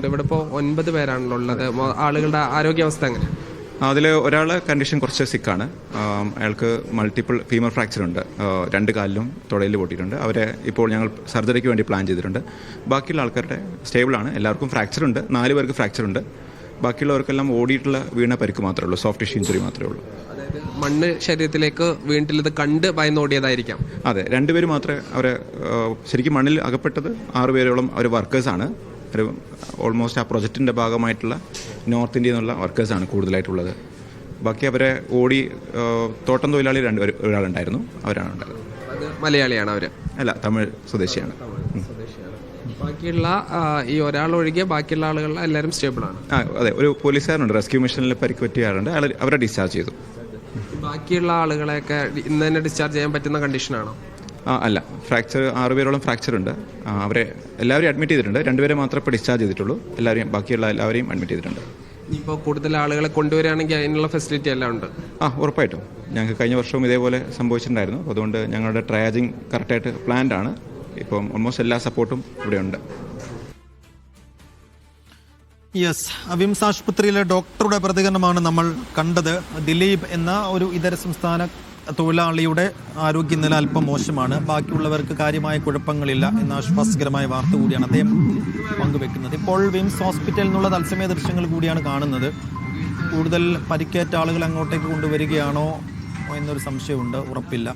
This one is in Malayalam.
ഇവിടെ ഇപ്പോൾ 9 പേരാണല്ലോ ഉള്ളത്. ആളുകളുടെ ആരോഗ്യാവസ്ഥ എങ്ങനെ? അതിൽ ഒരാൾ കണ്ടീഷൻ കുറച്ച് സിക്കാണ്. അയാൾക്ക് മൾട്ടിപ്പിൾ ഫീമർ ഫ്രാക്ചർ ഉണ്ട്. 2 കാലിലും തുടയിൽ പൊട്ടിയിട്ടുണ്ട്. അവരെ ഇപ്പോൾ ഞങ്ങൾ സർജറിക്ക് വേണ്ടി പ്ലാൻ ചെയ്തിട്ടുണ്ട്. ബാക്കിയുള്ള ആൾക്കാരുടെ സ്റ്റേബിളാണ്. എല്ലാവർക്കും ഫ്രാക്ചർ ഉണ്ട്. 4 പേർക്ക് ഫ്രാക്ചർ ഉണ്ട്. ബാക്കിയുള്ളവർക്കെല്ലാം ഓടിയിട്ടുള്ള വീണ പരിക്ക് മാത്രമേ ഉള്ളൂ. സോഫ്റ്റ് ടിഷ്യൂ ഇഞ്ചുറി മാത്രമേ ഉള്ളൂ. അതായത് മണ്ണ് ശരീരത്തിലേക്ക് വീണിട്ടില്ലത് കണ്ട് ഭയന്നോടിയതായിരിക്കാം. അതെ, 2 പേര് മാത്രമേ അവരെ ശരിക്കും മണ്ണിൽ അകപ്പെട്ടത്. 6 പേരോളം അവർ വർക്കേഴ്സാണ്. ഒരു ഓൾമോസ്റ്റ് ആ പ്രൊജക്റ്റിൻ്റെ ഭാഗമായിട്ടുള്ള നോർത്ത് ഇന്ത്യയിൽ നിന്നുള്ള വർക്കേഴ്സാണ് കൂടുതലായിട്ടുള്ളത്. ബാക്കി അവരെ ഓടി തോട്ടം തൊഴിലാളി ഒരാളുണ്ടായിരുന്നു. അവരാണ് ഉണ്ടായത്. അത് മലയാളിയാണ് അവർ? അല്ല, തമിഴ് സ്വദേശിയാണ്. ബാക്കിയുള്ള ഈ ഒരാളൊഴികെ ബാക്കിയുള്ള ആളുകൾ എല്ലാവരും സ്റ്റേബിളാണ്? അതെ, ഒരു പോലീസുകാരുണ്ട്. റെസ്ക്യൂ മിഷനിൽ പരിക്ക് പറ്റിയ ആളുണ്ട്. അവരെ ഡിസ്ചാർജ് ചെയ്തു. ബാക്കിയുള്ള ആളുകളെയൊക്കെ ഇന്ന് തന്നെ ഡിസ്ചാർജ് ചെയ്യാൻ പറ്റുന്ന കണ്ടീഷനാണോ? അല്ല, ഫ്രാക്ചർ 6 പേരോളം ഫ്രാക്ചർ ഉണ്ട്. അവരെ എല്ലാവരെയും അഡ്മിറ്റ് ചെയ്തിട്ടുണ്ട്. 2 പേരെ മാത്രമേ ഇപ്പോൾ ഡിസ്ചാർജ് ചെയ്തിട്ടുള്ളൂ. ബാക്കിയുള്ള എല്ലാവരെയും അഡ്മിറ്റ് ചെയ്തിട്ടുണ്ട്. ഇപ്പോൾ കൂടുതൽ ആളുകളെ കൊണ്ടുവരികയാണെങ്കിൽ അതിനുള്ള ഫെസിലിറ്റി എല്ലാം ഉണ്ട്? ഉറപ്പായിട്ടും. ഞങ്ങൾക്ക് കഴിഞ്ഞ വർഷവും ഇതേപോലെ സംഭവിച്ചിട്ടുണ്ടായിരുന്നു. അതുകൊണ്ട് ഞങ്ങളുടെ ട്രയാജിങ് കറക്റ്റായിട്ട് പ്ലാൻഡ് ആണ്. ഇപ്പം ഓൾമോസ്റ്റ് എല്ലാ സപ്പോർട്ടും ഇവിടെയുണ്ട്. യെസ്, വിംസ് ആശുപത്രിയിലെ ഡോക്ടറുടെ പ്രതികരണമാണ് നമ്മൾ കണ്ടത്. ദിലീപ് എന്ന ഒരു ഇതര സംസ്ഥാന തൊഴിലാളിയുടെ ആരോഗ്യനില അല്പം മോശമാണ്. ബാക്കിയുള്ളവർക്ക് കാര്യമായ കുഴപ്പങ്ങളില്ല എന്ന ആശ്വാസകരമായ വാർത്ത കൂടിയാണ് അദ്ദേഹം പങ്കുവെക്കുന്നത്. ഇപ്പോൾ വിംസ് ഹോസ്പിറ്റലിൽ നിന്നുള്ള തത്സമയ ദൃശ്യങ്ങൾ കൂടിയാണ് കാണുന്നത്. കൂടുതൽ പരിക്കേറ്റ ആളുകൾ അങ്ങോട്ടേക്ക് കൊണ്ടുവരികയാണോ എന്നൊരു സംശയമുണ്ട്. ഉറപ്പില്ല.